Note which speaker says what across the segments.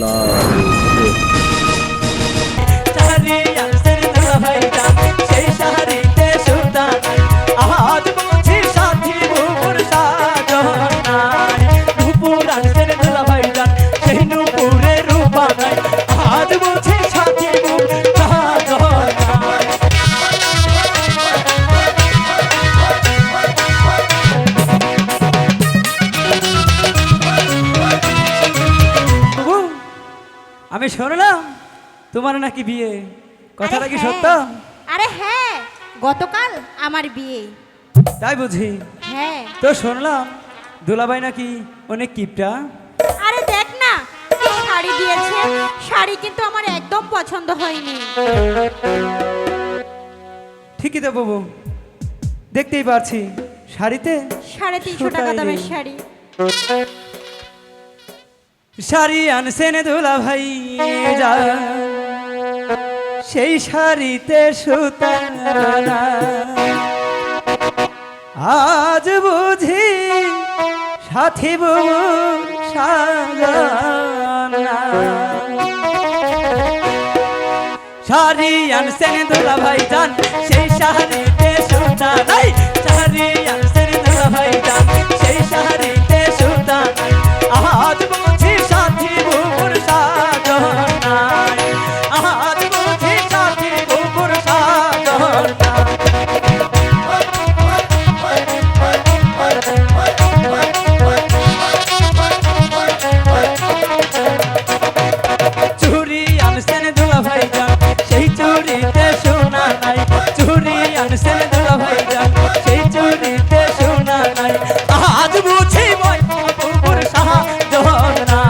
Speaker 1: লাগবে।
Speaker 2: আমি শুনলাম তোমার নাকি বিয়ে, কথাটা কি সত্য?
Speaker 3: আরে হ্যাঁ, গতকাল আমার বিয়ে।
Speaker 2: তাই বুঝি?
Speaker 3: হ্যাঁ।
Speaker 2: তো শুনলাম দুলাভাই নাকি অনেক কিপটা।
Speaker 3: আরে দেখ না, কি শাড়ি দিয়েছে, শাড়ি কিন্তু আমার একদম পছন্দ হয়নি।
Speaker 2: ঠিকই তো বাবু, দেখতেই পাচ্ছি শাড়িতে
Speaker 3: 350 টাকা দামের শাড়ি।
Speaker 2: শাড়ি আনছেন দুলাভাই যা, সেই শাড়িতে সুতা না। আজ বুঝি সাথী বুবুর সাজানা। শাড়ি আনছেন দুলাভাই জান, সেই শাড়িতে সুতা নাই। শাড়ি আনছেন দুলাভাই জান, সেই শাড়িতে সুতা। আজ বুঝি সাথী বুবুর সাজনা। আজ বুঝি সাথী বুবুর সাজনা। চুরি আনছেন দুলাভাই জান, সেই চুরিতে সোনা নাই। চুরি আনছেন দুলাভাই জান, সেই চুরিতে সোনা নাই। আজ বুঝি বুবুর সাজনা।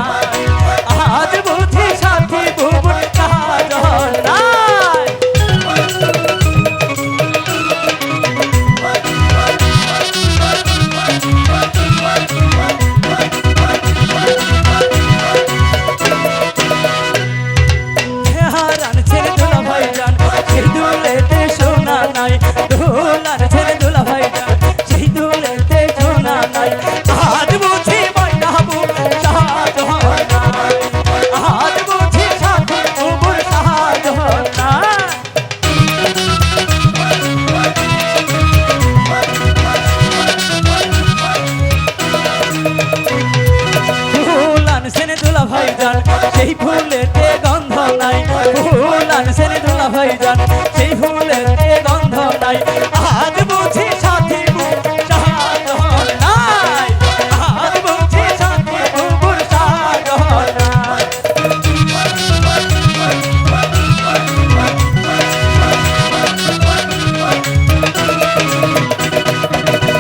Speaker 2: আজ বুঝি সাথী বুবুর সাজনা। আনছেন দুলাভাই জান, সেই দুলেতে সোনা নাই। দুল আনছেন দুলাভাই জান, সেই দুলেতে সোনা নাই। আজ বুঝি ময়নাবু সাজনা। আজ বুঝি সাথী বুবুর সাজনা। ফুল আনছেন দুলাভাই জান, সেই ফুলেতে গন্ধ নাই। ফুল আনছেন দুলাভাই জান, সেই ফুলেতে গন্ধ নাই। আজ বুঝি সাথী বুবুর সাজনা। আজ বুঝি সাথী বুবুর সাজনা।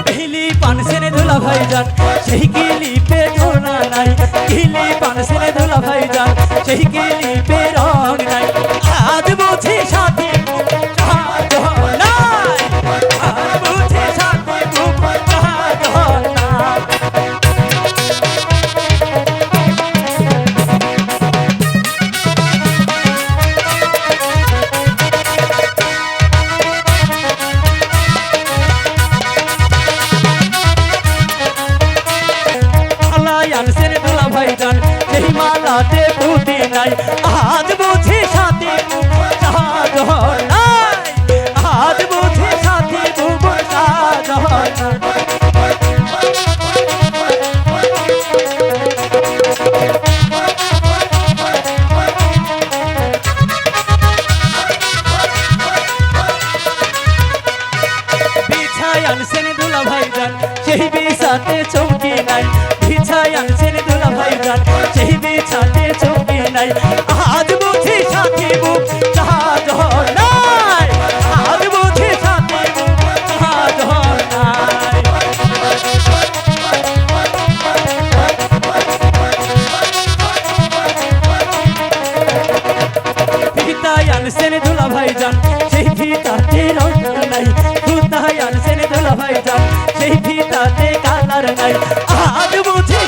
Speaker 2: কিলি পানছেন দুলাভাই জান, সেই কিলিপে সোনা নাই। কিলি পানছেন দুলাভাই জান, সেই কিলিপে রং নাই। আজ বুঝি সাথী বুবুর সাজনা। আজ বুঝি সাথী বুবুর সাজনা। মালাই আনছেন দুলাভাই জান, সেই মালাতে পুঁতি নাই। আজ বুঝি সাথী বুবুর সাজনা। আজ বুঝি সাথী বুবুর সাজনা। বিছাই আনছেন দুলাভাই জান, সেই বিছাতে চৌকি নাই। বিছাই আনছেন দুলাভাই জান, সেই বিছাতে চৌকি নাই। আজ বুঝি সাথী বুবুর সাজনা। আজ বুঝি সাথী বুবুর সাজনা। ফিতাই আনছেন দুলাভাই জান, সেই ফিতাতে রং নাই। ফিতাই আনছেন দুলাভাই জান, সেই ফিতাতে কালার নাই। আজ বুঝি